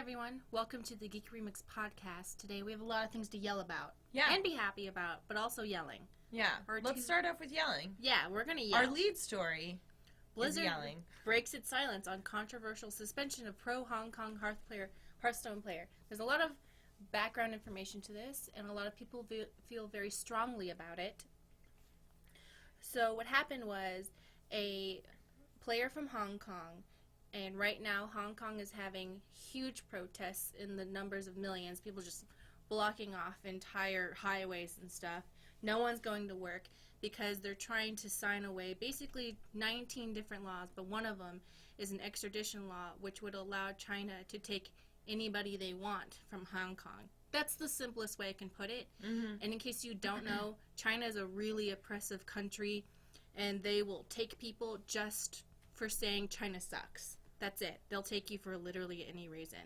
everyone. Welcome to the Geek Remix podcast. Today we have a lot of things to yell about. Yeah. And be happy about, but also yelling. Yeah. Let's start off with yelling. Yeah, we're going to yell. Our lead story Blizzard is yelling. breaks its silence on controversial suspension of pro Hong Kong Hearthstone player. There's a lot of background information to this, and a lot of people feel very strongly about it. So what happened was a player from Hong Kong, and right now Hong Kong is having huge protests in the numbers of millions, people just blocking off entire highways and stuff. No one's going to work because they're trying to sign away basically 19 different laws, but one of them is an extradition law which would allow China to take anybody they want from Hong Kong. That's the simplest way I can put it. Mm-hmm. And in case you don't know, China is a really oppressive country, and they will take people just for saying China sucks. That's it. They'll take you for literally any reason.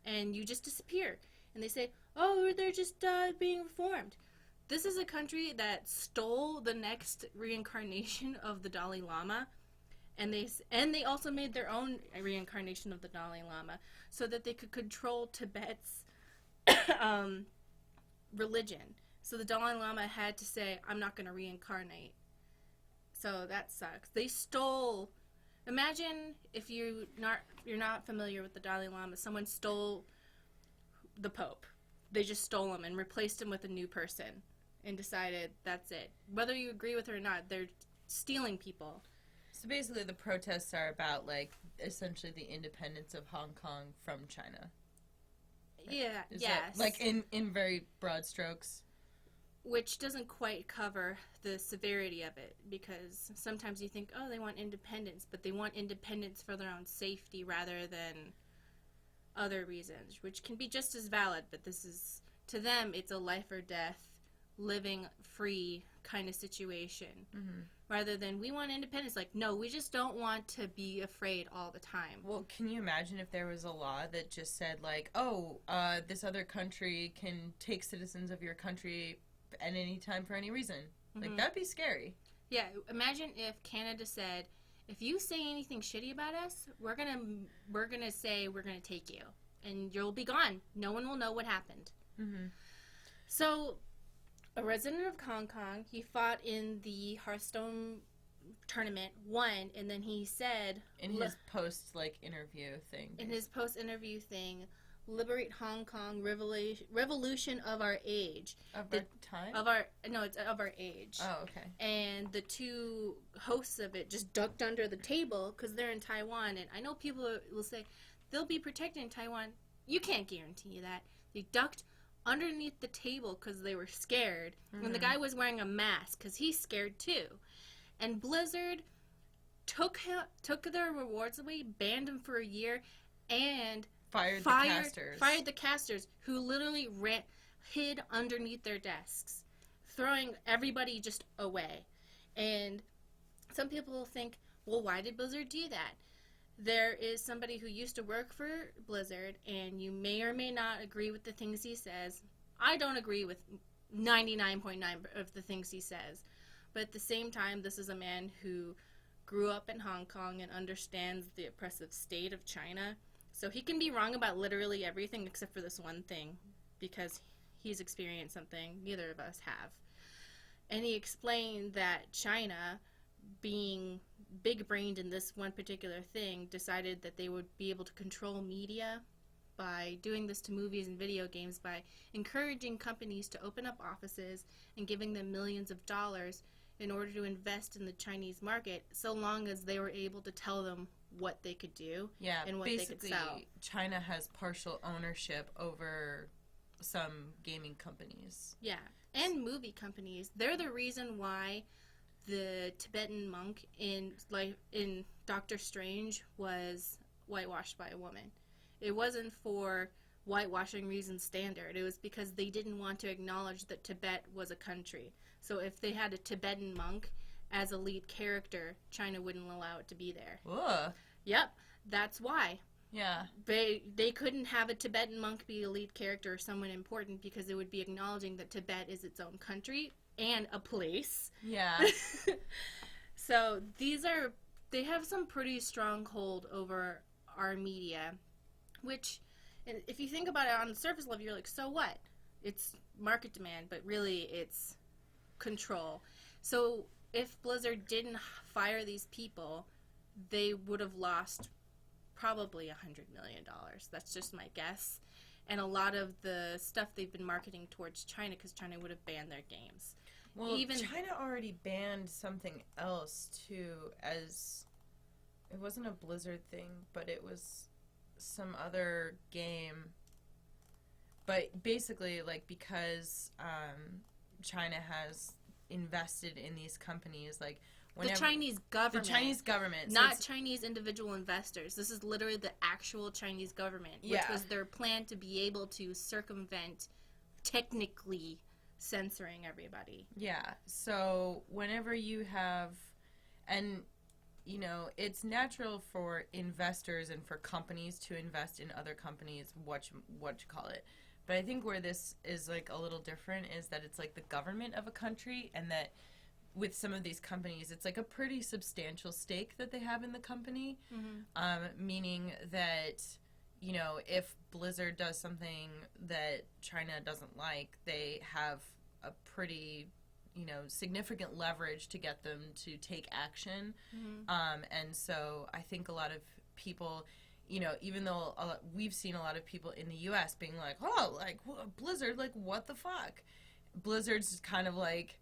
And you just disappear. And they say, oh, they're just being reformed. This is a country that stole the next reincarnation of the Dalai Lama. And they also made their own reincarnation of the Dalai Lama so that they could control Tibet's religion. So the Dalai Lama had to say, I'm not going to reincarnate. So that sucks. They stole... Imagine if you're not familiar with the Dalai Lama, someone stole the Pope. They just stole him and replaced him with a new person and decided that's it. Whether you agree with it or not, they're stealing people. So basically the protests are about, like, essentially the independence of Hong Kong from China. Yeah, Is yes. that, like, in very broad strokes? Which doesn't quite cover the severity of it, because sometimes you think, oh, they want independence, but they want independence for their own safety rather than other reasons, which can be just as valid, but this is, to them, it's a life or death, living free kind of situation. Mm-hmm. Rather than, we want independence. Like, no, we just don't want to be afraid all the time. Well, can you imagine if there was a law that just said, like, oh, this other country can take citizens of your country at any time for any reason? Mm-hmm. Like, that'd be scary. Yeah, imagine if Canada said, if you say anything shitty about us, we're gonna say we're gonna take you, and you'll be gone. No one will know what happened. Mm-hmm. So, a resident of Hong Kong, he fought in the Hearthstone tournament, won, and then he said... In his post-interview thing. In his post-interview thing, liberate Hong Kong, revolution of our age. Of our time? It's of our age. Oh, okay. And the two hosts of it just ducked under the table because they're in Taiwan. And I know people will say, they'll be protected in Taiwan. You can't guarantee that. They ducked underneath the table because they were scared. Mm-hmm. And the guy was wearing a mask because he's scared too. And Blizzard took their rewards away, banned him for a year, and... Fired the casters who literally hid underneath their desks, throwing everybody just away. And some people will think, well, why did Blizzard do that? There is somebody who used to work for Blizzard, and you may or may not agree with the things he says. I don't agree with 99.9% of the things he says. But at the same time, this is a man who grew up in Hong Kong and understands the oppressive state of China. So he can be wrong about literally everything except for this one thing, because he's experienced something neither of us have. And he explained that China, being big-brained in this one particular thing, decided that they would be able to control media by doing this to movies and video games, by encouraging companies to open up offices and giving them millions of dollars in order to invest in the Chinese market, so long as they were able to tell them what they could do and what they could sell. China has partial ownership over some gaming companies. Yeah, and movie companies. They're the reason why the Tibetan monk in Doctor Strange was whitewashed by a woman. It wasn't for whitewashing reasons standard. It was because they didn't want to acknowledge that Tibet was a country. So if they had a Tibetan monk as a lead character, China wouldn't allow it to be there. Ugh. Yep, that's why. Yeah. They couldn't have a Tibetan monk be a lead character or someone important because it would be acknowledging that Tibet is its own country and a place. Yeah. So they have some pretty strong hold over our media, which And if you think about it on the surface level, you're like, so what? It's market demand, but really it's control. So if Blizzard didn't fire these people, they would have lost probably $100 million. That's just my guess. And a lot of the stuff they've been marketing towards China, because China would have banned their games. Well, China already banned something else, too, as... It wasn't a Blizzard thing, but it was some other game. But basically, like, because China has invested in these companies, like... The Chinese government. The Chinese government. Not Chinese individual investors. This is literally the actual Chinese government, which was their plan to be able to circumvent, technically, censoring everybody. Yeah. So whenever you have... And, you know, it's natural for investors and for companies to invest in other companies, what you call it. But I think where this is, like, a little different is that it's, like, the government of a country, and that... with some of these companies, it's like a pretty substantial stake that they have in the company, meaning that, you know, if Blizzard does something that China doesn't like, they have a pretty, you know, significant leverage to get them to take action. And so I think a lot of people, you know, even though we've seen a lot of people in the U.S. being like, oh, like, Blizzard, like, what the fuck? Blizzard's kind of like...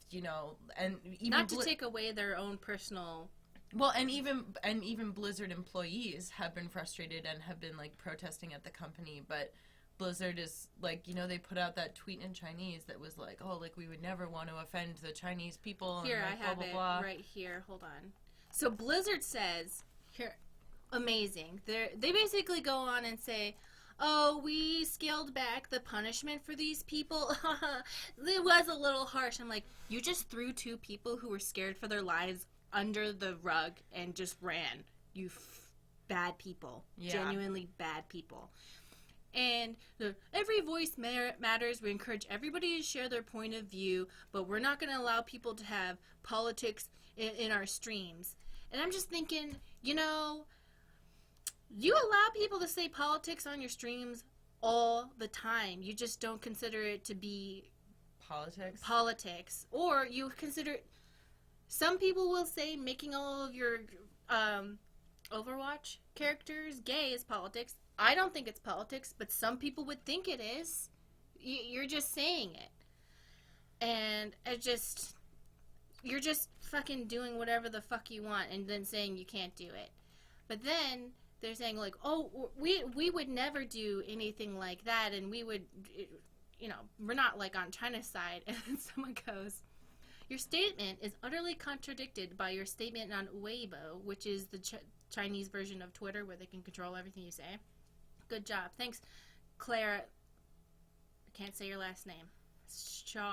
You know, and even not to take away their own personal. Well, and even Blizzard employees have been frustrated and have been like protesting at the company, but Blizzard is like, you know, they put out that tweet in Chinese that was like, oh, like we would never want to offend the Chinese people. Here, and, like, I have blah, blah, blah. it right here. Hold on. So Blizzard says here, amazing. They basically go on and say, oh, we scaled back the punishment for these people. It was a little harsh. I'm like, you just threw two people who were scared for their lives under the rug and just ran. You bad people. Yeah. Genuinely bad people. And every voice matters. We encourage everybody to share their point of view, but we're not going to allow people to have politics in our streams. And I'm just thinking, you know... You allow people to say politics on your streams all the time. You just don't consider it to be politics. Or you consider... Some people will say making all of your Overwatch characters gay is politics. I don't think it's politics, but some people would think it is. You're just saying it. And you're just fucking doing whatever the fuck you want and then saying you can't do it. But then... They're saying, like, oh, we would never do anything like that, and we would, you know, we're not, like, on China's side. And then someone goes, your statement is utterly contradicted by your statement on Weibo, which is the Chinese version of Twitter where they can control everything you say. Good job. Thanks, Claire. I can't say your last name. Sjoberg.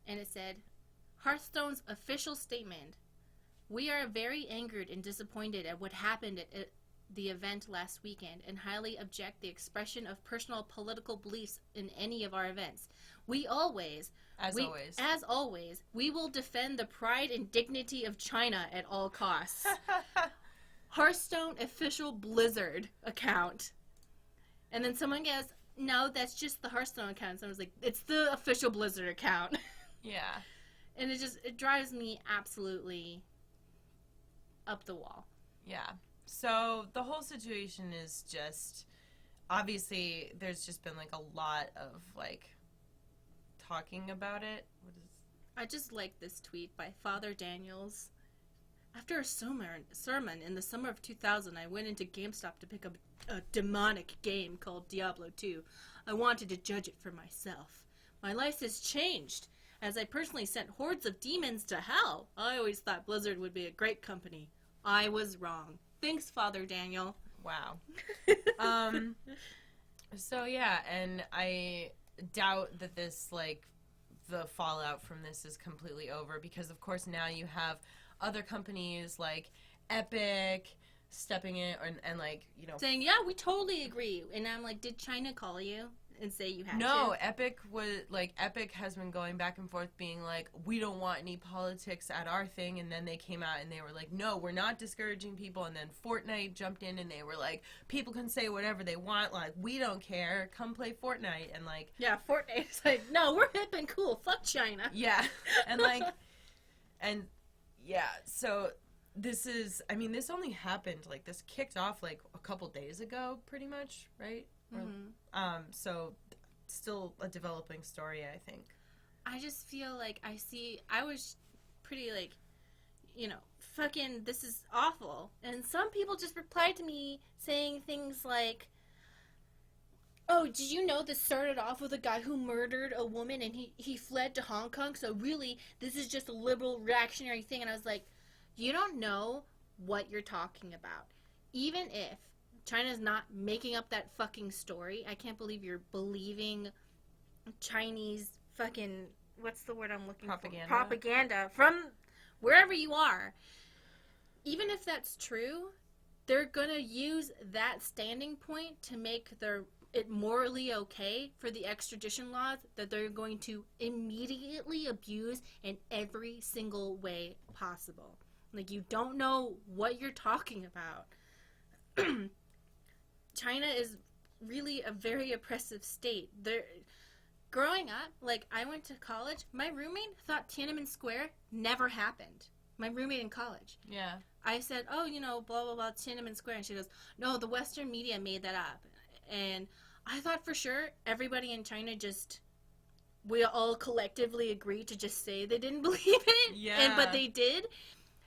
And it said, Hearthstone's official statement. We are very angered and disappointed at what happened at the event last weekend and highly object the expression of personal political beliefs in any of our events. We always, we will defend the pride and dignity of China at all costs. Hearthstone official Blizzard account. And then someone goes, no, that's just the Hearthstone account. So I was like, it's the official Blizzard account. Yeah. And it drives me absolutely... up the wall. Yeah. So the whole situation is just, obviously there's just been like a lot of like talking about it. I just like this tweet by Father Daniels. After a sermon in the summer of 2000, I went into GameStop to pick up a demonic game called Diablo 2. I wanted to judge it for myself. My life has changed. As I personally sent hordes of demons to hell, I always thought Blizzard would be a great company. I was wrong. Thanks, Father Daniel. Wow. So, yeah, and I doubt that this, like, the fallout from this is completely over because, of course, now you have other companies like Epic stepping in and like, you know... saying, yeah, we totally agree. And I'm like, did China call you? and say you had No, to. Epic has been going back and forth being like, we don't want any politics at our thing, and then they came out and they were like, no, we're not discouraging people, and then Fortnite jumped in and they were like, people can say whatever they want, like, we don't care, come play Fortnite, and like... Yeah, Fortnite's like, no, we're hip and cool, fuck China. Yeah, and like, and yeah, so this is, I mean, this only happened, like, this kicked off like a couple days ago, pretty much, right? Mm-hmm. So still a developing story, I think. I just feel like I was pretty like, fucking this is awful. And some people just replied to me saying things like, oh, did you know this started off with a guy who murdered a woman and he fled to Hong Kong? So really, this is just a liberal reactionary thing. And I was like, you don't know what you're talking about. Even if China's not making up that fucking story, I can't believe you're believing Chinese fucking, what's the word I'm looking for? Propaganda from wherever you are. Even if that's true, they're gonna use that standing point to make it morally okay for the extradition laws that they're going to immediately abuse in every single way possible. Like, you don't know what you're talking about. China is really a very oppressive state. Growing up, like, I went to college, my roommate thought Tiananmen Square never happened. My roommate in college. Yeah. I said, oh, blah, blah, blah, Tiananmen Square. And she goes, no, the Western media made that up. And I thought for sure everybody in China we all collectively agreed to just say they didn't believe it. Yeah. But they did.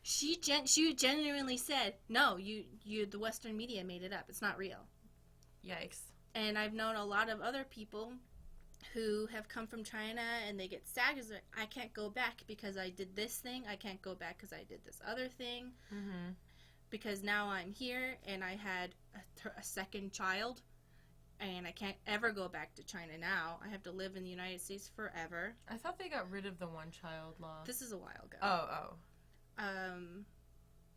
She genuinely said, no, the Western media made it up. It's not real. Yikes. And I've known a lot of other people who have come from China and they get sad because I can't go back because I did this thing. I can't go back because I did this other thing. Mm-hmm. Because now I'm here and I had a second child and I can't ever go back to China now. I have to live in the United States forever. I thought they got rid of the one-child law. This is a while ago. Oh.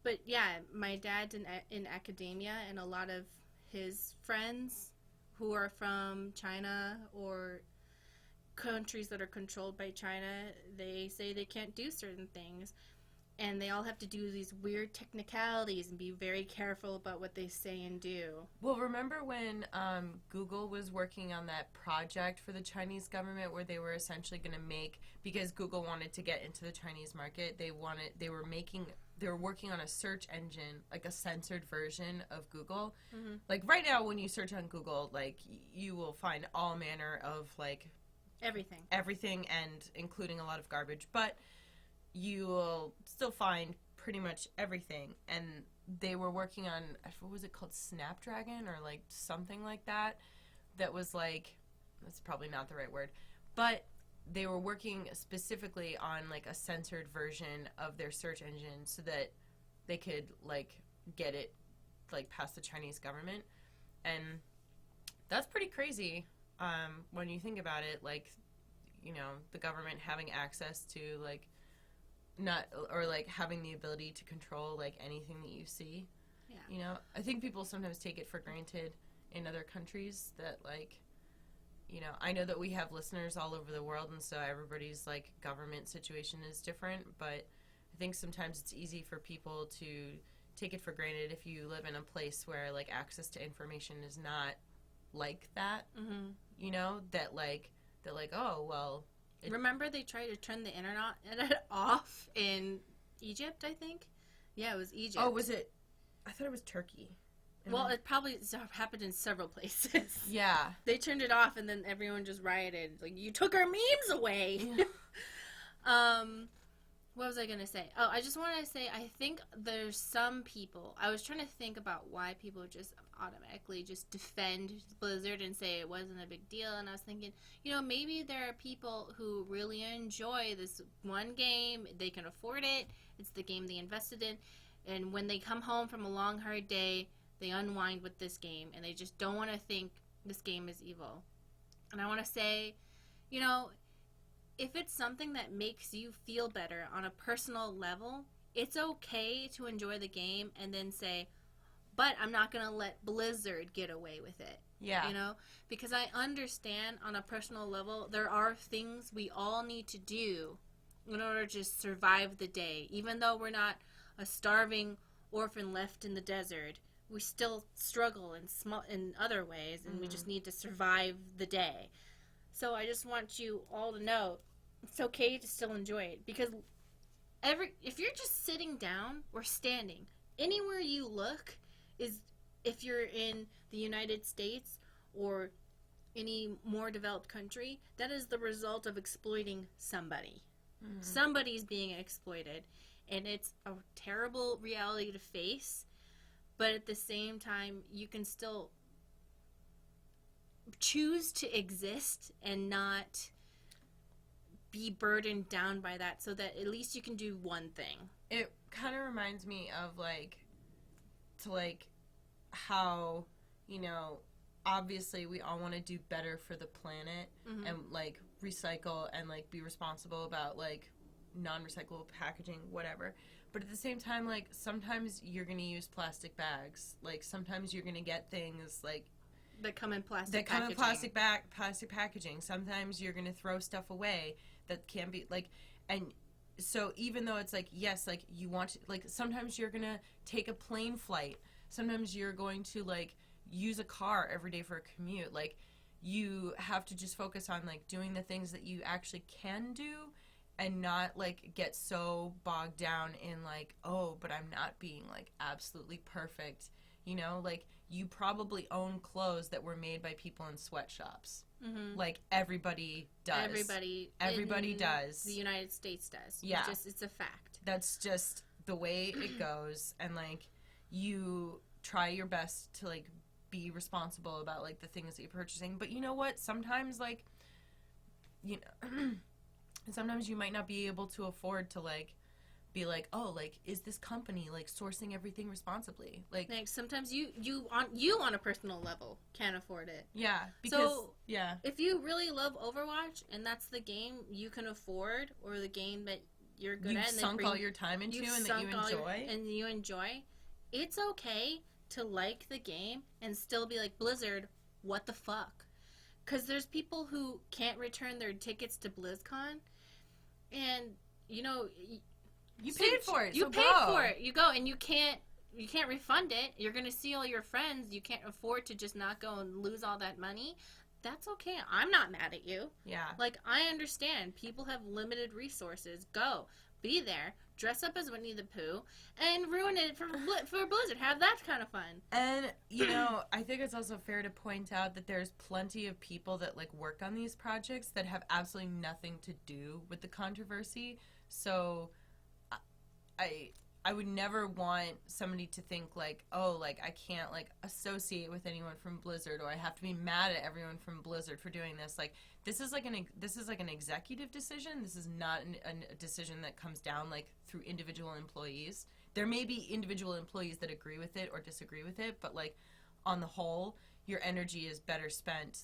But yeah, my dad's in academia, and a lot of his friends who are from China or countries that are controlled by China, they say they can't do certain things, and they all have to do these weird technicalities and be very careful about what they say and do. Well, remember when Google was working on that project for the Chinese government where they were essentially going to make, because Google wanted to get into the Chinese market, they were working on a search engine, like a censored version of Google. Mm-hmm. Like right now when you search on Google, like you will find all manner of like everything and including a lot of garbage, but you will still find pretty much everything. And they were working on, what was it called, Snapdragon or like something like that was like, that's probably not the right word, but they were working specifically on like a censored version of their search engine so that they could like get it like past the Chinese government. And that's pretty crazy when you think about it, like, the government having access to like having the ability to control like anything that you see. Yeah. I think people sometimes take it for granted in other countries that like, I know that we have listeners all over the world, and so everybody's like government situation is different, but I think sometimes it's easy for people to take it for granted if you live in a place where like access to information is not like that. Mm-hmm. That like, oh, well. Remember they tried to turn the internet off in Egypt, I think? Yeah, it was Egypt. Oh, was it? I thought it was Turkey. Well, it probably happened in several places. Yeah. They turned it off and then everyone just rioted. Like, you took our memes away! Yeah. What was I going to say? Oh, I just want to say, I think there's some people, I was trying to think about why people just automatically just defend Blizzard and say it wasn't a big deal, and I was thinking, maybe there are people who really enjoy this one game, they can afford it, it's the game they invested in, and when they come home from a long, hard day, they unwind with this game, and they just don't want to think this game is evil. And I want to say, if it's something that makes you feel better on a personal level, it's okay to enjoy the game and then say, but I'm not going to let Blizzard get away with it. Yeah. You know? Because I understand on a personal level, there are things we all need to do in order to survive the day. Even though we're not a starving orphan left in the desert, we still struggle in other ways, and we just need to survive the day. So I just want you all to know it's okay to still enjoy it, because if you're just sitting down or standing, anywhere you look is, if you're in the United States or any more developed country, that is the result of exploiting somebody. Mm-hmm. Somebody's being exploited, and it's a terrible reality to face, but at the same time, you can still choose to exist and not be burdened down by that, so that at least you can do one thing. It kind of reminds me of, how, obviously we all want to do better for the planet, and, recycle and, be responsible about, non-recyclable packaging, whatever. But at the same time, sometimes you're going to use plastic bags. Sometimes you're going to get things, that come in plastic that packaging. come in plastic packaging. Sometimes you're going to throw stuff away that can be, and so even though it's, yes, you want to, sometimes you're going to take a plane flight. Sometimes you're going to, use a car every day for a commute. You have to just focus on, doing the things that you actually can do, and not, get so bogged down in, oh, but I'm not being, absolutely perfect. You probably own clothes that were made by people in sweatshops. Mm-hmm. Everybody does. Everybody does. The United States does. Yeah. It's a fact. That's just the way it goes. And, you try your best to, be responsible about, the things that you're purchasing. But you know what? Sometimes, sometimes you might not be able to afford to, be is this company, sourcing everything responsibly? Sometimes you on a personal level can't afford it. Yeah. Because, if you really love Overwatch and that's the game you can afford, or the game that you're good you've at, and sunk all your time into and that you enjoy, it's okay to like the game and still be like, Blizzard, what the fuck? Because there's people who can't return their tickets to BlizzCon, and you paid for it. You paid for it. You go, and you can't refund it. You're gonna see all your friends. You can't afford to just not go and lose all that money. That's okay. I'm not mad at you. Yeah. I understand. People have limited resources. Go. Be there. Dress up as Winnie the Pooh and ruin it for Blizzard. Have that kind of fun. And, I think it's also fair to point out that there's plenty of people that, work on these projects that have absolutely nothing to do with the controversy. So I would never want somebody to think, I can't, associate with anyone from Blizzard, or I have to be mad at everyone from Blizzard for doing this. This is an executive decision. This is not a decision that comes down, through individual employees. There may be individual employees that agree with it or disagree with it, but, on the whole, your energy is better spent,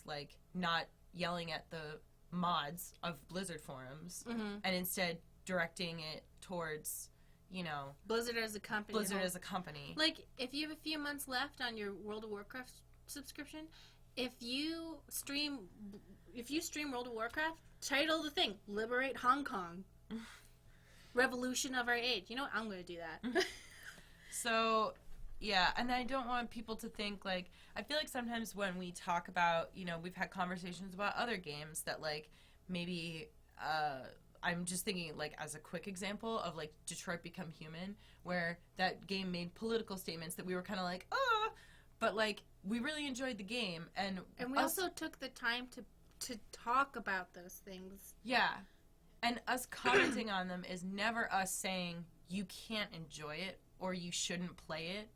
not yelling at the mods of Blizzard forums, and instead directing it towards, Blizzard as a company. If you have a few months left on your World of Warcraft subscription, if you stream World of Warcraft, title the thing, Liberate Hong Kong. Revolution of our age. I'm going to do that. So, yeah, and I don't want people to think, I feel like sometimes when we talk about, we've had conversations about other games that, maybe, I'm just thinking, as a quick example of, Detroit Become Human, where that game made political statements that we were kind of but, we really enjoyed the game, and we also took the time to talk about those things. Yeah. And us commenting on them is never us saying you can't enjoy it or you shouldn't play it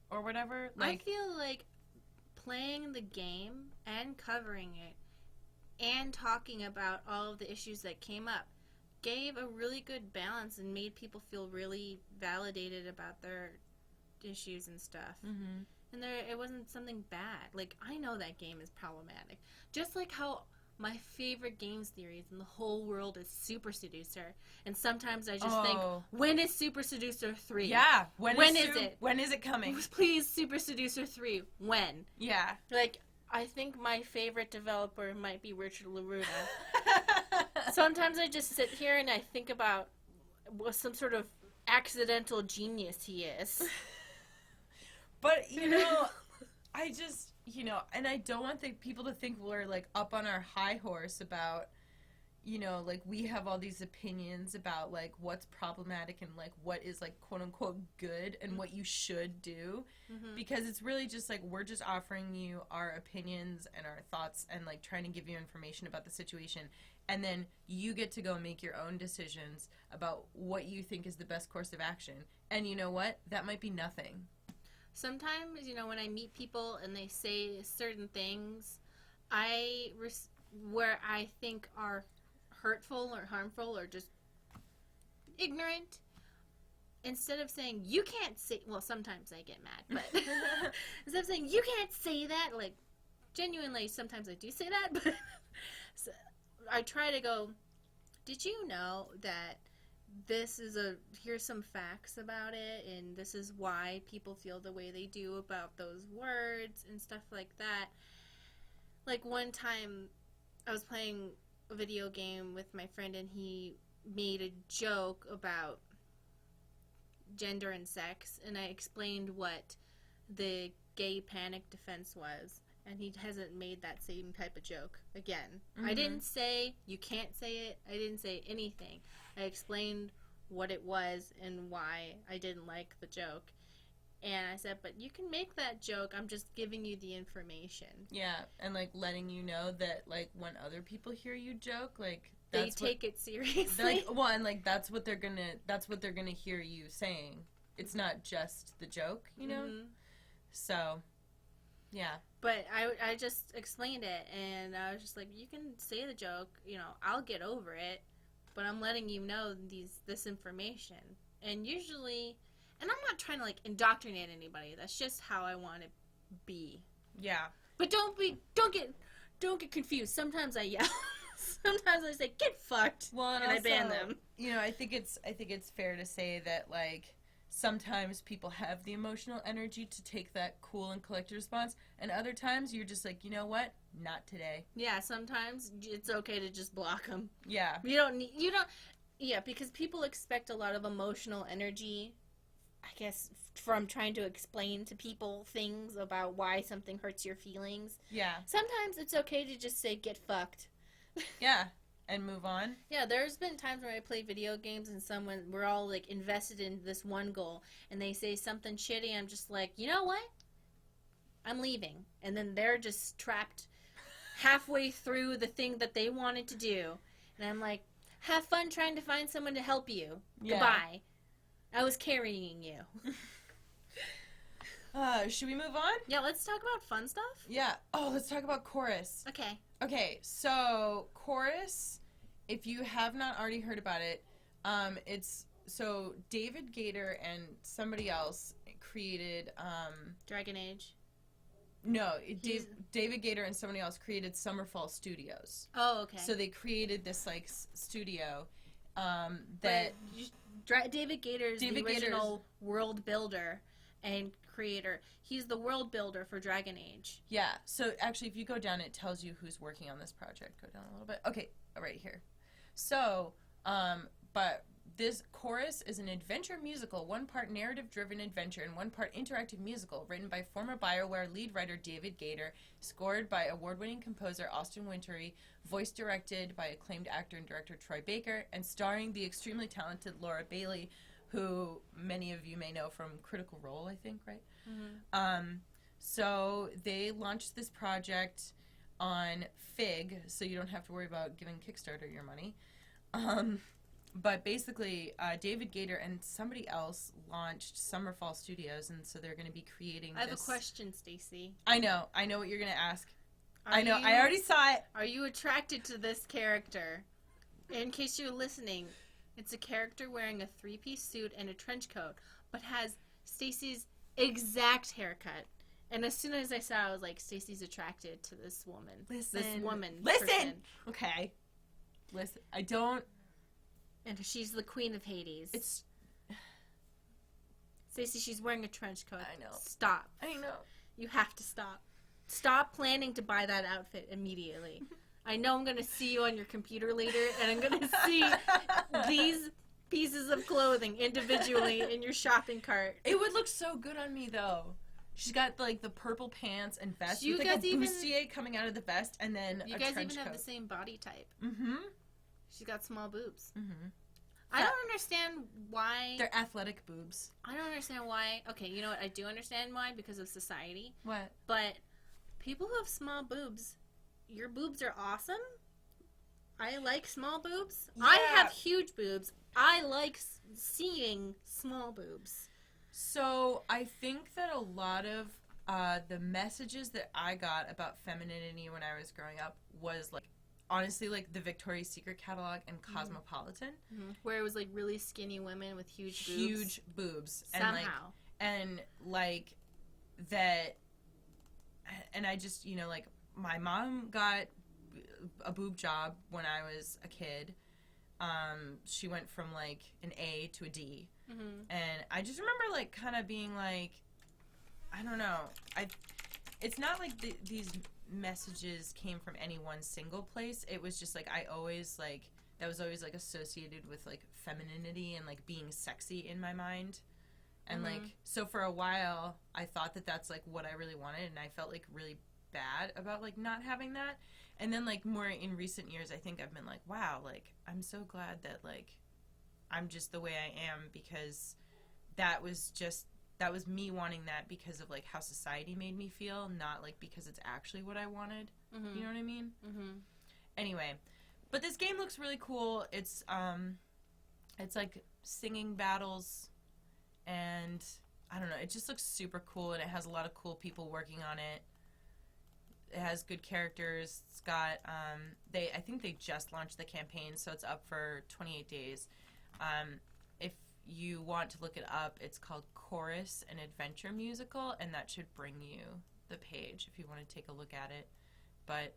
or whatever. I feel like playing the game and covering it and talking about all of the issues that came up gave a really good balance and made people feel really validated about their issues and stuff. Mm-hmm. And it wasn't something bad. I know that game is problematic. Just like how my favorite games theories in the whole world is Super Seducer. And sometimes I just think, when is Super Seducer 3? Yeah. When is it? When is it coming? Please, Super Seducer 3. When? Yeah. Like, I think my favorite developer might be Richard LaRuda. Sometimes I just sit here and I think about what some sort of accidental genius he is. But, you know, I just, you know, and I don't want people to think we're, like, up on our high horse about, you know, like, we have all these opinions about, like, what's problematic and, like, what is, like, quote-unquote good and what you should do. Mm-hmm. Because it's really just, like, we're just offering you our opinions and our thoughts and, like, trying to give you information about the situation. And then you get to go make your own decisions about what you think is the best course of action. And you know what? That might be nothing. Sometimes, you know, when I meet people and they say certain things, where I think are hurtful or harmful or just ignorant, instead of saying, you can't say, well, sometimes I get mad, but instead of saying, you can't say that, like, genuinely, sometimes I do say that, but so, I try to go, did you know that here's some facts about it, and this is why people feel the way they do about those words and stuff like that. Like, one time I was playing a video game with my friend, and he made a joke about gender and sex, and I explained what the gay panic defense was. And he hasn't made that same type of joke again. Mm-hmm. I didn't say, you can't say it. I didn't say anything. I explained what it was and why I didn't like the joke. And I said, but you can make that joke. I'm just giving you the information. Yeah, and, like, letting you know that, like, when other people hear you joke, like, they take it seriously. Like, well, and, like, that's what they're gonna hear you saying. It's not just the joke, you know? Mm-hmm. So, yeah. But I just explained it, and I was just like, you can say the joke, you know, I'll get over it, but I'm letting you know this information. And usually, and I'm not trying to, like, indoctrinate anybody. That's just how I want to be. Yeah. But don't get confused. Sometimes I yell. Sometimes I say, get fucked, well, and also, I ban them. You know, I think it's fair to say that, like, sometimes people have the emotional energy to take that cool and collected response, and other times you're just like, you know what? Not today. Yeah, sometimes it's okay to just block them. Yeah. Yeah, because people expect a lot of emotional energy, I guess, from trying to explain to people things about why something hurts your feelings. Yeah. Sometimes it's okay to just say, get fucked. Yeah. And move on? Yeah, there's been times where I play video games and we're all, like, invested in this one goal, and they say something shitty, I'm just like, you know what? I'm leaving. And then they're just trapped halfway through the thing that they wanted to do. And I'm like, have fun trying to find someone to help you. Yeah. Goodbye. I was carrying you. Should we move on? Yeah, let's talk about fun stuff. Yeah. Oh, let's talk about Chorus. Okay, so Chorus, if you have not already heard about it, so David Gator and somebody else created Dragon Age. No, David Gator and somebody else created Summerfall Studios. Oh, okay. So they created this, like, studio David Gator's the original world builder and creator. He's the world builder for Dragon Age. Yeah. So actually, if you go down, it tells you who's working on this project. Go down a little bit. Okay, right here. So, but this Chorus is an adventure musical, one part narrative-driven adventure and one part interactive musical, written by former BioWare lead writer David Gator, scored by award-winning composer Austin Wintory, voice directed by acclaimed actor and director Troy Baker, and starring the extremely talented Laura Bailey, who many of you may know from Critical Role, I think, right? Mm-hmm. So they launched this project on Fig, so you don't have to worry about giving Kickstarter your money. But basically, David Gator and somebody else launched Summerfall Studios, and so they're going to be creating I have a question, Stacy. I know what you're going to ask. I already saw it. Are you attracted to this character? In case you're listening, it's a character wearing a three-piece suit and a trench coat, but has Stacy's exact haircut And as soon as I saw it, I was like, Stacy's attracted to this woman. Listen. This woman. Listen! Person. Okay. Listen. I don't... And she's the queen of Hades. It's... Stacy, she's wearing a trench coat. I know. Stop. I know. You have to stop. Stop planning to buy that outfit immediately. I know I'm going to see you on your computer later, and I'm going to see these pieces of clothing individually in your shopping cart. It would look so good on me, though. She's got, like, the purple pants and vest You with, like, guys a even- bustier coming out of the vest, and then You a guys trench even coat. have the same body type. Mm-hmm. She's got small boobs. Mm-hmm. I don't understand why. They're athletic boobs. I don't understand why. Okay, you know what? I do understand why, because of society. What? But people who have small boobs, your boobs are awesome. I like small boobs. Yeah. I have huge boobs. I like seeing small boobs. So I think that a lot of the messages that I got about femininity when I was growing up was, like, honestly, like, the Victoria's Secret catalog and Cosmopolitan. Mm-hmm. Where it was, like, really skinny women with huge boobs. Huge boobs. Somehow. And that, and I just, you know, like, my mom got a boob job when I was a kid. She went from, like, an A to a D. Mm-hmm. And I just remember, like, kind of being like, I don't know. It's not like these messages came from any one single place. It was just, like, that was always, like, associated with, like, femininity and, like, being sexy in my mind. And, Mm-hmm. like, so for a while, I thought that that's, like, what I really wanted, and I felt, like, really bad about, like, not having that. And then, like, more in recent years, I think I've been like, wow, like, I'm so glad that, like, I'm just the way I am, because that was me wanting that because of, like, how society made me feel, not, like, because it's actually what I wanted. Mm-hmm. You know what I mean? Mm-hmm. Anyway, but this game looks really cool. It's like singing battles, and I don't know, it just looks super cool, and it has a lot of cool people working on it. It has good characters. It's got I think they just launched the campaign, so it's up for 28 days. If you want to look it up, it's called Chorus, an Adventure Musical, and that should bring you the page if you want to take a look at it. But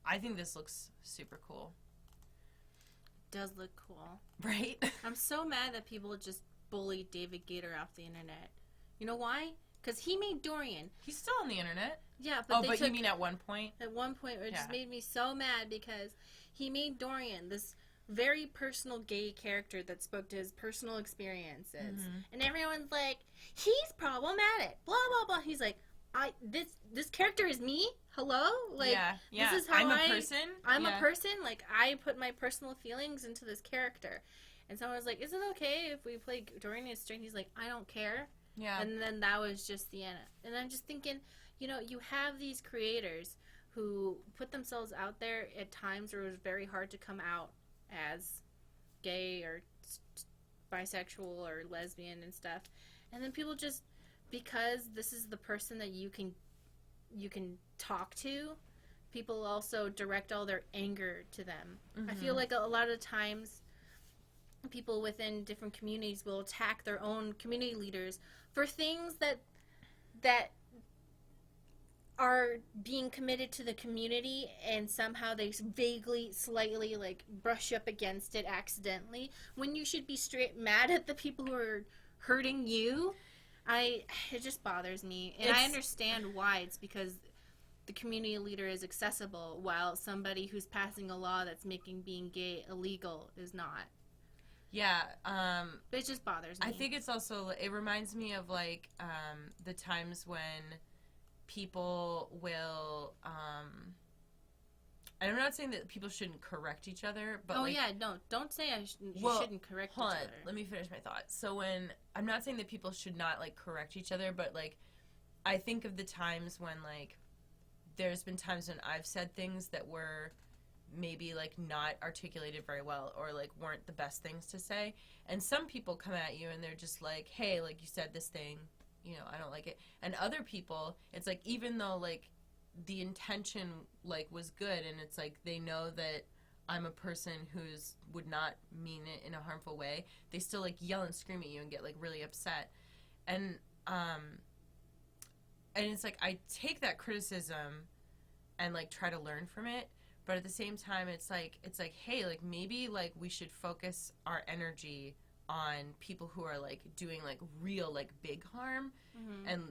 I think this looks super cool. It does look cool. Right? I'm so mad that people just bully David Gator off the internet. You know why? Because he made Dorian. He's still on the internet. Yeah, but you mean at one point? At one point, it just Yeah. made me so mad because he made Dorian this very personal gay character that spoke to his personal experiences. Mm-hmm. And everyone's like, he's problematic. Blah, blah, blah. He's like, this character is me? Hello? Like, yeah. this is how I'm a person. I'm a person. Like, I put my personal feelings into this character. And someone was like, is it okay if we play Dorian as straight? He's like, I don't care. Yeah. And then that was just the end. And I'm just thinking, you know, you have these creators who put themselves out there at times where it was very hard to come out as gay or bisexual or lesbian and stuff. And then people just, because this is the person that you can talk to, people also direct all their anger to them. Mm-hmm. I feel like a lot of times people within different communities will attack their own community leaders for things that are being committed to the community, and somehow they vaguely, slightly, like, brush up against it accidentally, when you should be straight mad at the people who are hurting you. It just bothers me. And I understand why. It's because the community leader is accessible, while somebody who's passing a law that's making being gay illegal is not. Yeah, It just bothers me. I think it's also, it reminds me of, like, the times when people will, and I'm not saying that people shouldn't correct each other, but, don't say you shouldn't correct hold each on, other. let me finish my thought. So I'm not saying that people should not, like, correct each other, but, like, I think of the times when, like, there's been times when I've said things that were maybe, like, not articulated very well, or, like, weren't the best things to say, and some people come at you and they're just like, hey, like, you said this thing, you know, I don't like it. And other people, it's like, even though, like, the intention, like, was good, and it's like they know that I'm a person who's would not mean it in a harmful way, they still, like, yell and scream at you and get, like, really upset. And and it's like I take that criticism and like try to learn from it, but at the same time it's like hey, like maybe like we should focus our energy on people who are like doing like real like big harm, and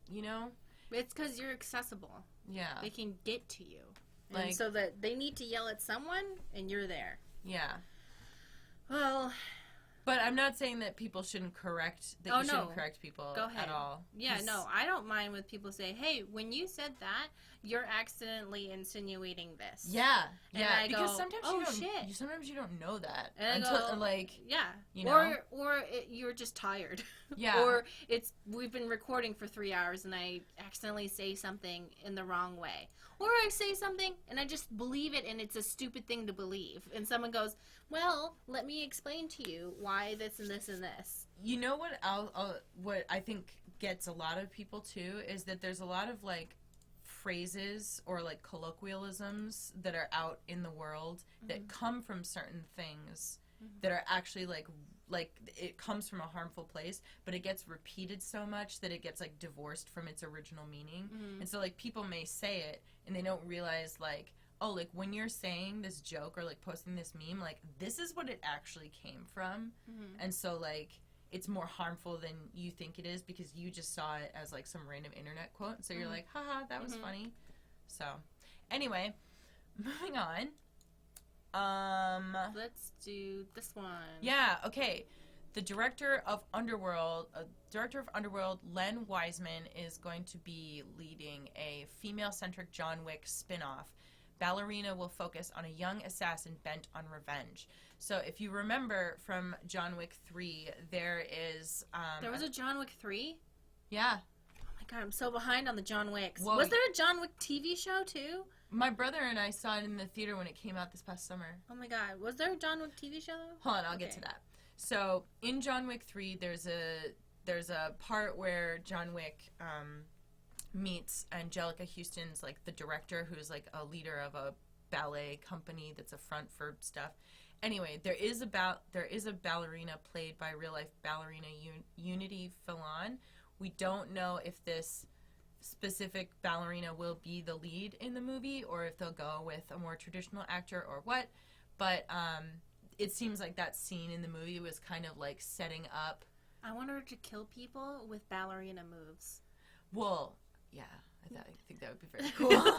you know, it's because you're accessible. Yeah, they can get to you, like, and so that they need to yell at someone and you're there. Yeah. Well, but I'm not saying that people shouldn't correct shouldn't correct people at all. Yeah, no, I don't mind when people say, "Hey, when you said that, you're accidentally insinuating this." Yeah, and yeah. I because go, sometimes sometimes you don't know that and until I go, like you know, you're just tired. Yeah. Or we've been recording for 3 hours and I accidentally say something in the wrong way, or I say something and I just believe it and it's a stupid thing to believe, and someone goes, "Well, let me explain to you why this and this and this." You know what? What I think gets a lot of people too is that there's a lot of like phrases or like colloquialisms that are out in the world that come from certain things that are actually like it comes from a harmful place, but it gets repeated so much that it gets like divorced from its original meaning. And so like people may say it and they don't realize like, oh, like when you're saying this joke or like posting this meme, like this is what it actually came from. And so like it's more harmful than you think it is because you just saw it as like some random internet quote. So you're like, haha, that was funny. So anyway, moving on. Let's do this one. Yeah, okay. The director of Underworld, Len Wiseman, is going to be leading a female-centric John Wick spin-off. Ballerina will focus on a young assassin bent on revenge. So if you remember from John Wick 3, there is... there was a John Wick 3? Yeah. Oh my god, I'm so behind on the John Wicks. Whoa. Was there a John Wick TV show too? My brother and I saw it in the theater when it came out this past summer. Oh my god, was there a John Wick TV show though? Hold on, I'll get to that. So in John Wick 3, there's a part where John Wick meets Angelica Houston's like the director, who's like a leader of a ballet company that's a front for stuff. Anyway, there is a ballerina played by real life ballerina Unity Fallon. We don't know if this specific ballerina will be the lead in the movie or if they'll go with a more traditional actor or what, but it seems like that scene in the movie was kind of like setting up. I want her to kill people with ballerina moves. Well, yeah, I think that would be very cool.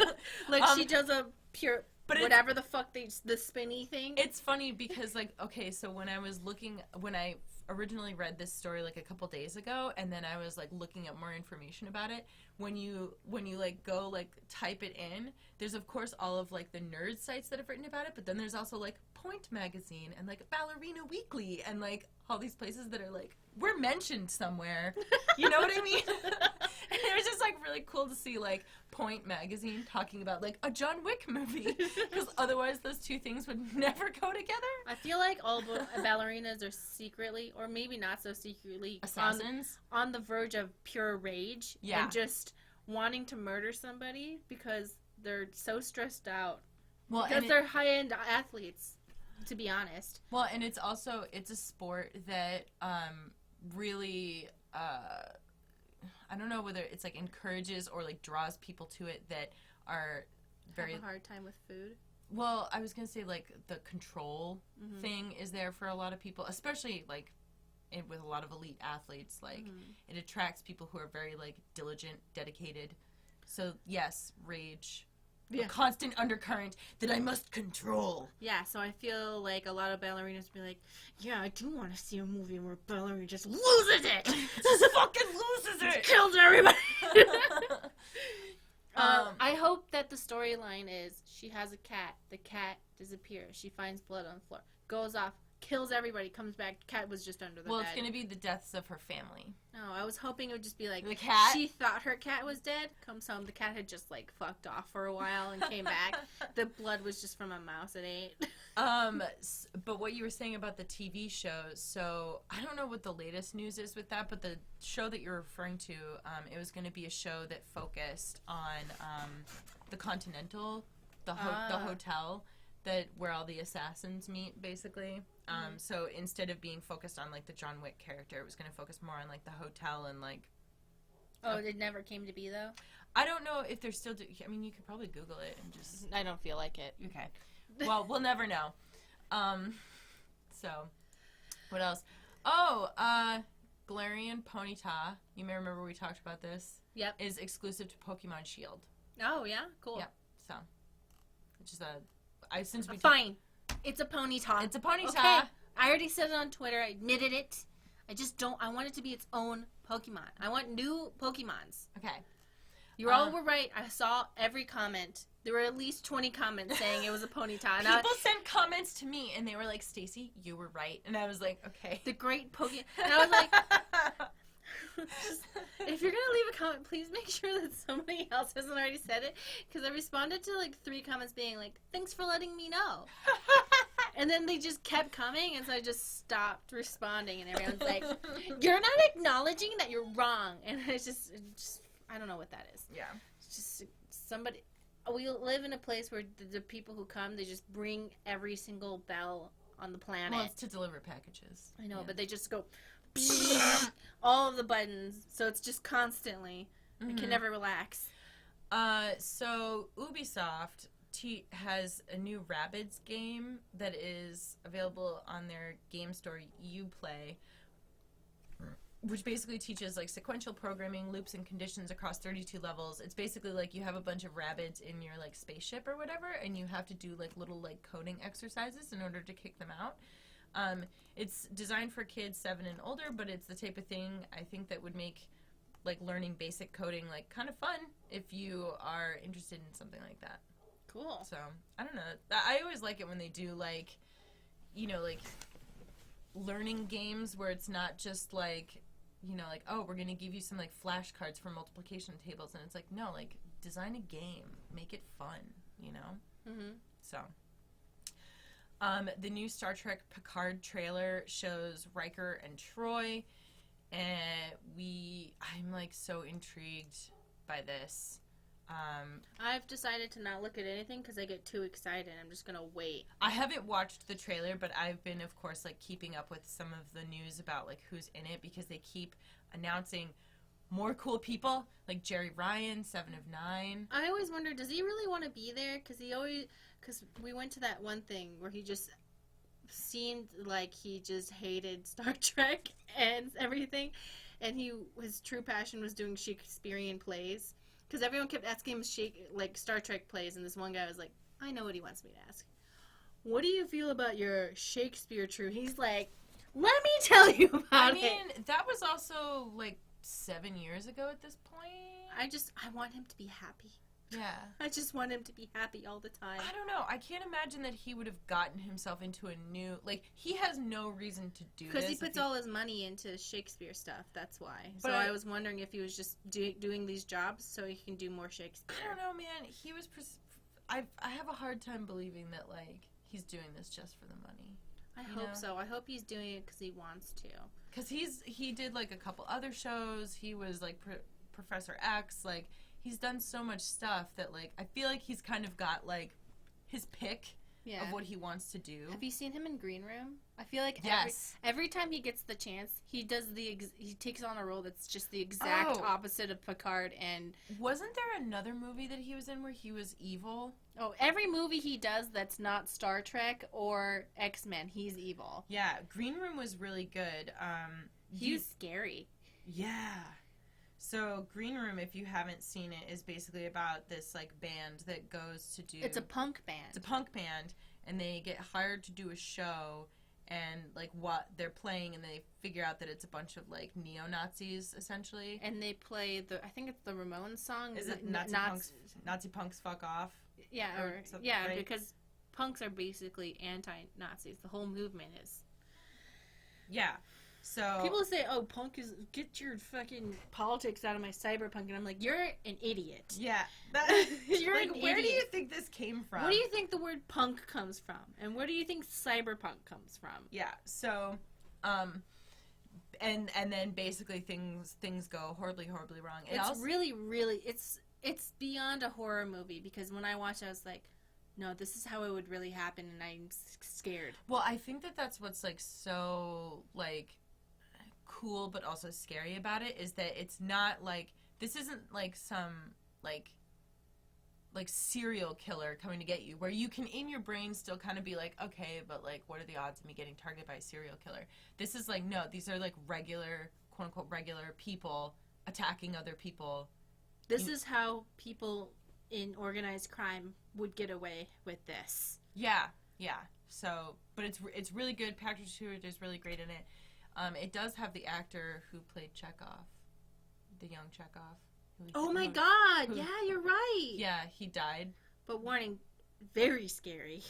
Like she does a pure, but whatever the fuck the spinny thing. It's funny because like, okay, so when I originally read this story like a couple days ago, and then I was like looking up more information about it. When you like go like type it in, there's of course all of like the nerd sites that have written about it, but then there's also like Point Magazine and like Ballerina Weekly and like all these places that are like we're mentioned somewhere. You know what I mean? And it was just like really cool to see like Point Magazine talking about like a John Wick movie, because otherwise those two things would never go together. I feel like all ballerinas are secretly, or maybe not so secretly, assassins on the verge of pure rage and just wanting to murder somebody because they're so stressed out. Well, because they're high-end athletes, to be honest. Well, and it's a sport that really I don't know whether it's like encourages or like draws people to it that are very have a hard time with food. Well, I was gonna say like the control thing is there for a lot of people, especially like with a lot of elite athletes. Like it attracts people who are very like diligent, dedicated. So yes, rage. Yeah. A constant undercurrent that I must control. Yeah, so I feel like a lot of ballerinas be like, yeah, I do want to see a movie where a ballerina just loses it. Just fucking loses it. Kills everybody. I hope that the storyline is she has a cat. The cat disappears. She finds blood on the floor. Goes off. Kills everybody. Comes back. Cat was just under the bed. Well, it's going to be the deaths of her family. No, I was hoping it would just be like... The cat? She thought her cat was dead. Comes home. The cat had just, like, fucked off for a while and came back. The blood was just from a mouse it ate. But what you were saying about the TV shows, so I don't know what the latest news is with that, but the show that you're referring to, it was going to be a show that focused on the Continental, the hotel where all the assassins meet, basically. So instead of being focused on like the John Wick character, it was going to focus more on like the hotel and like Oh, it never came to be, though? I don't know if they're still I mean, you could probably Google it and just... I don't feel like it. Okay. Well, we'll never know. So, what else? Oh, Galarian Ponyta, you may remember we talked about this. Yep. Is exclusive to Pokemon Shield. Oh, yeah? Cool. Yep. So, it's just since we... Fine. It's a Ponyta. It's a Ponyta. Okay. I already said it on Twitter. I admitted it. I just don't... I want it to be its own Pokemon. I want new Pokemons. Okay. You all were right. I saw every comment. There were at least 20 comments saying it was a Ponyta. People sent comments to me, and they were like, Stacy, you were right. And I was like, okay. The great Pokemon. And I was like... if you're going to leave a comment, please make sure that somebody else hasn't already said it. Because I responded to, like, 3 comments being like, thanks for letting me know. And then they just kept coming, and so I just stopped responding, and everyone's like, you're not acknowledging that you're wrong. And it's just I don't know what that is. Yeah. It's just somebody... We live in a place where the people who come, they just bring every single bell on the planet. Well, it's to deliver packages. I know, but they just go... all of the buttons, so it's just constantly. I can never relax. So Ubisoft has a new Rabbids game that is available on their game store Uplay, which basically teaches like sequential programming, loops, and conditions across 32 levels. It's basically like you have a bunch of Rabbids in your like spaceship or whatever, and you have to do like little like coding exercises in order to kick them out. It's designed for kids 7 and older, but it's the type of thing I think that would make like learning basic coding like kind of fun if you are interested in something like that. Cool. So, I don't know. I always like it when they do like, you know, like learning games where it's not just like, you know, like, oh, we're going to give you some like flashcards for multiplication tables, and it's like, no, like design a game, make it fun, you know? So, the new Star Trek Picard trailer shows Riker and Troy, and I'm like so intrigued by this. I've decided to not look at anything because I get too excited. I'm just going to wait. I haven't watched the trailer, but I've been, of course, like keeping up with some of the news about like who's in it, because they keep announcing more cool people, like Jerry Ryan, 7 of 9. I always wonder, does he really want to be there? Because we went to that one thing where he just seemed like he just hated Star Trek and everything, and his true passion was doing Shakespearean plays. Because everyone kept asking him Star Trek plays, and this one guy was like, I know what he wants me to ask. What do you feel about your Shakespeare true? He's like, let me tell you about it. I mean, that was also like 7 years ago at this point. I want him to be happy. Yeah. I just want him to be happy all the time. I don't know. I can't imagine that he would have gotten himself into a new... Like, he has no reason to do this. Because he puts all his money into Shakespeare stuff. That's why. But so I was wondering if he was just doing these jobs so he can do more Shakespeare. I don't know, man. He was... I have a hard time believing that, like, he's doing this just for the money. I hope so. I hope he's doing it because he wants to. Because he did, like, a couple other shows. He was, like, Professor X, like... He's done so much stuff that, like, I feel like he's kind of got, like, his pick of what he wants to do. Have you seen him in Green Room? I feel like yes. every time he gets the chance, he does he takes on a role that's just the exact opposite of Picard. And wasn't there another movie that he was in where he was evil? Oh, every movie he does that's not Star Trek or X-Men, he's evil. Yeah, Green Room was really good. He's scary. Yeah. So, Green Room, if you haven't seen it, is basically about this, like, band that goes to do... It's a punk band. It's a punk band, and they get hired to do a show, and, like, what they're playing, and they figure out that it's a bunch of, like, neo-Nazis, essentially. And they play I think it's the Ramones song. Is it Nazi punks fuck off? Yeah, right? Because punks are basically anti-Nazis. The whole movement is. Yeah. So people say, "Oh, punk is get your fucking politics out of my cyberpunk," and I'm like, "You're an idiot." Yeah, you're like, an where idiot. do you think this came from? Where do you think the word punk comes from, and where do you think cyberpunk comes from? Yeah. So, and then basically things go horribly wrong. It's really it's beyond a horror movie, because when I watched it, I was like, no, this is how it would really happen, and I'm scared. Well, I think that's what's like so like cool but also scary about it, is that it's not like this isn't like some like serial killer coming to get you, where you can in your brain still kind of be like, okay, but like what are the odds of me getting targeted by a serial killer? This is like, no, these are like regular, quote unquote regular people attacking other people. This is how people in organized crime would get away with this. Yeah. So, but it's really good. Patrick Stewart is really great in it. It does have the actor who played Chekhov, the young Chekhov. Oh my God! Yeah, you're right. Yeah, he died. But warning, very scary.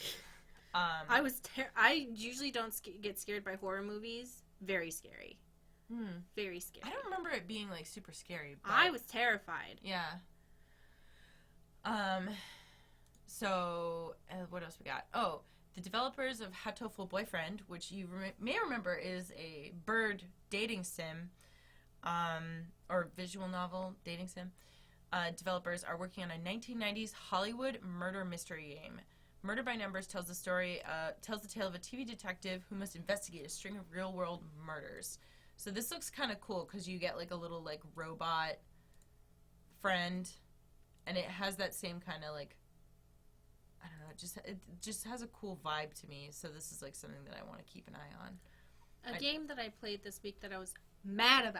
I usually don't get scared by horror movies. Very scary. Very scary. I don't remember it being like super scary. But I was terrified. Yeah. So what else we got? Oh, the developers of Hatoful Boyfriend, which you may remember is a bird dating sim. Or visual novel dating sim. Developers are working on a 1990s Hollywood murder mystery game. Murder by Numbers tells the tale of a TV detective who must investigate a string of real-world murders. So this looks kind of cool because you get like a little like robot friend, and it has that same kind of like, I don't know, it just has a cool vibe to me. So this is like something that I want to keep an eye on. A game that I played this week that I was mad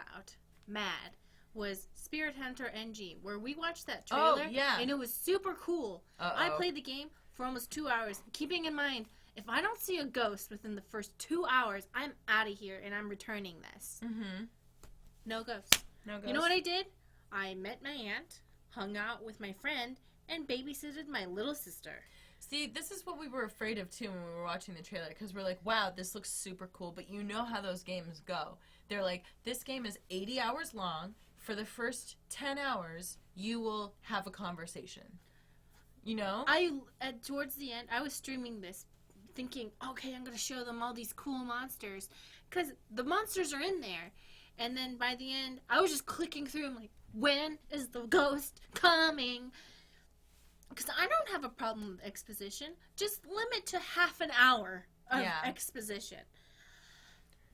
was Spirit Hunter NG, where we watched that trailer, and it was super cool. I played the game for almost 2 hours, keeping in mind, if I don't see a ghost within the first 2 hours, I'm out of here and I'm returning this. No ghosts. You know what I did? I met my aunt, hung out with my friend, and babysitted my little sister. See, this is what we were afraid of, too, when we were watching the trailer, because we're like, wow, this looks super cool, but you know how those games go. They're like, this game is 80 hours long. For the first 10 hours, you will have a conversation. You know? Towards the end, I was streaming this, thinking, okay, I'm going to show them all these cool monsters, because the monsters are in there. And then by the end, I was just clicking through, I'm like, when is the ghost coming? Because I don't have a problem with exposition. Just limit to half an hour of exposition.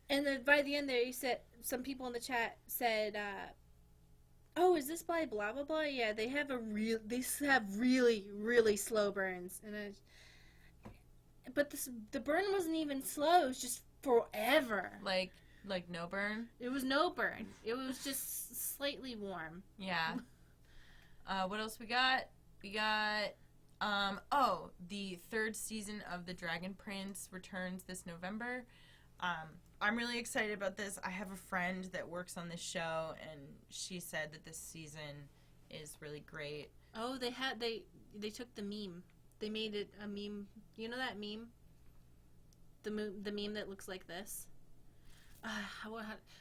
And then by the end there, you said, some people in the chat said, oh, is this by blah, blah, blah? Yeah, they have really, really slow burns. But the burn wasn't even slow. It was just forever. Like no burn? It was no burn. It was just slightly warm. Yeah. What else we got? We got, the third season of The Dragon Prince returns this November. I'm really excited about this. I have a friend that works on this show, and she said that this season is really great. Oh, they took the meme. They made it a meme. You know that meme? The meme that looks like this?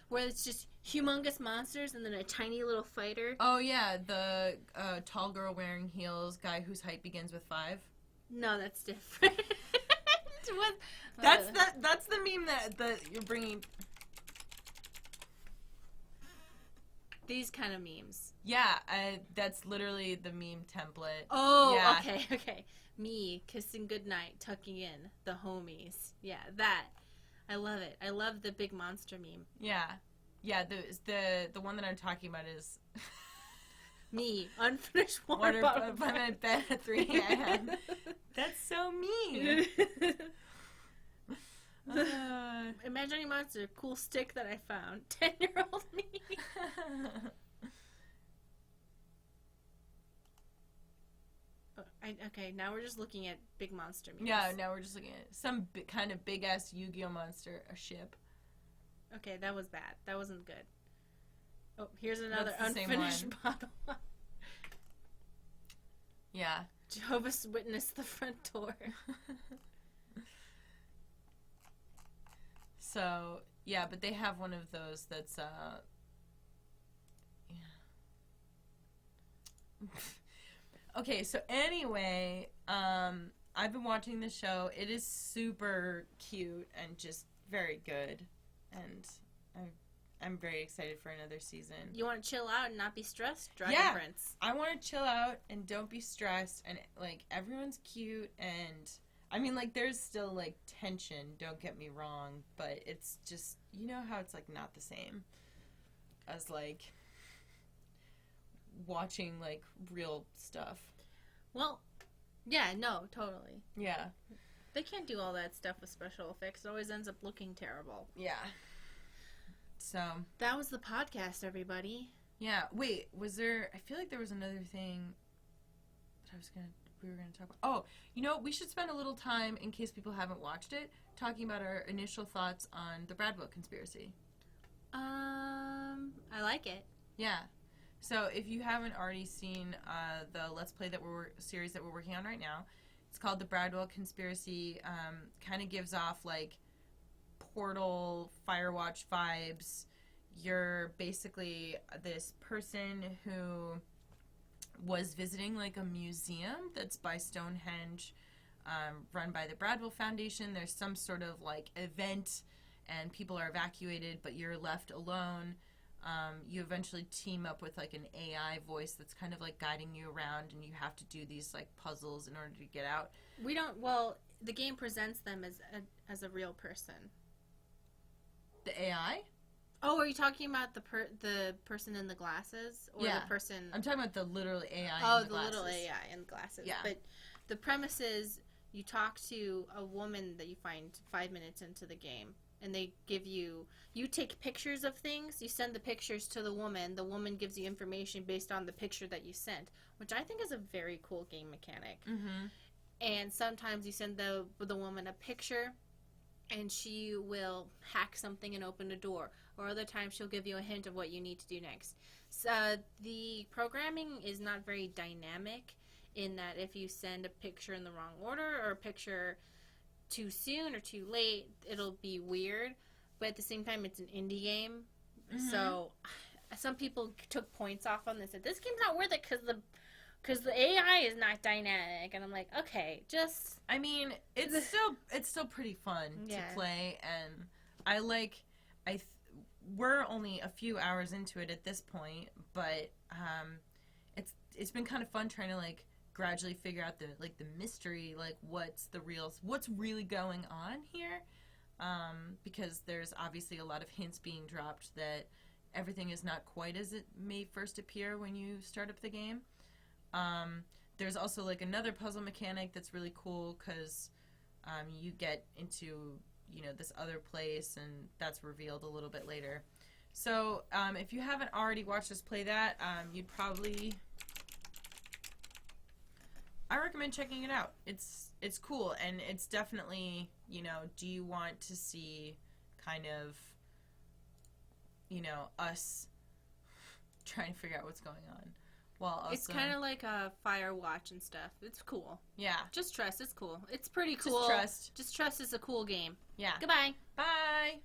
Where it's just humongous monsters and then a tiny little fighter. Oh yeah, the tall girl wearing heels guy whose height begins with 5. No, that's different. That's the meme that you're bringing. These kind of memes. Yeah, that's literally the meme template. Oh, yeah. Okay. Me kissing goodnight, tucking in the homies. Yeah, that. I love it. I love the big monster meme. Yeah. The one that I'm talking about is me, unfinished water bottle by my bed at 3 a.m. That's so mean. Imaginary monster, cool stick that I found. 10-year-old me. Okay, now we're just looking at big monster memes. Yeah, now we're just looking at some kind of big-ass Yu-Gi-Oh monster, a ship. Okay, that was bad. That wasn't good. Oh, here's another unfinished bottle. Yeah. Jehovah's Witness the front door. So, yeah, but they have one of those that's, Okay, so anyway, I've been watching the show. It is super cute and just very good, and I'm very excited for another season. You want to chill out and not be stressed? Dragon Prince. I want to chill out and don't be stressed, and, like, everyone's cute, and, I mean, like, there's still, like, tension, don't get me wrong, but it's just, you know how it's, like, not the same as, like, watching, like, real stuff. Well, yeah, no, totally. Yeah. They can't do all that stuff with special effects. It always ends up looking terrible. Yeah. So. That was the podcast, everybody. Yeah. Wait, was there... I feel like there was another thing that we were gonna talk about. Oh, you know, we should spend a little time, in case people haven't watched it, talking about our initial thoughts on the Bradwell conspiracy. I like it. Yeah. So if you haven't already seen the Let's Play series that we're working on right now, it's called the Bradwell Conspiracy. Kind of gives off like Portal, Firewatch vibes. You're basically this person who was visiting like a museum that's by Stonehenge, run by the Bradwell Foundation. There's some sort of like event and people are evacuated, but you're left alone. You eventually team up with like an AI voice that's kind of like guiding you around, and you have to do these like puzzles in order to get out. The game presents them as a real person. The AI? Oh, are you talking about the person in the glasses? Or yeah. The person... I'm talking about the literal AI in the glasses. Little AI in the glasses. Yeah. But the premise is you talk to a woman that you find 5 minutes into the game, and they give you take pictures of things, you send the pictures to the woman gives you information based on the picture that you sent, which I think is a very cool game mechanic. Mm-hmm. And sometimes you send the woman a picture, and she will hack something and open a door. Or other times she'll give you a hint of what you need to do next. So the programming is not very dynamic in that if you send a picture in the wrong order or a picture too soon or too late, it'll be weird. But at the same time, it's an indie game. Mm-hmm. So some people took points off on this. Said, this game's not worth it because the AI is not dynamic. And I'm like, okay, just... I mean, it's still pretty fun to play. And we're only a few hours into it at this point, but it's been kind of fun trying to like gradually figure out the mystery, like what's really going on here, because there's obviously a lot of hints being dropped that everything is not quite as it may first appear when you start up the game. There's also like another puzzle mechanic that's really cool because you get into this other place, and that's revealed a little bit later. So if you haven't already watched us play that, I recommend checking it out. It's cool, and it's definitely, do you want to see kind of, us trying to figure out what's going on? Well, also, it's kind of like a Firewatch and stuff. It's cool. Yeah. Just trust. It's cool. It's pretty cool. Just trust it's a cool game. Yeah. Goodbye. Bye.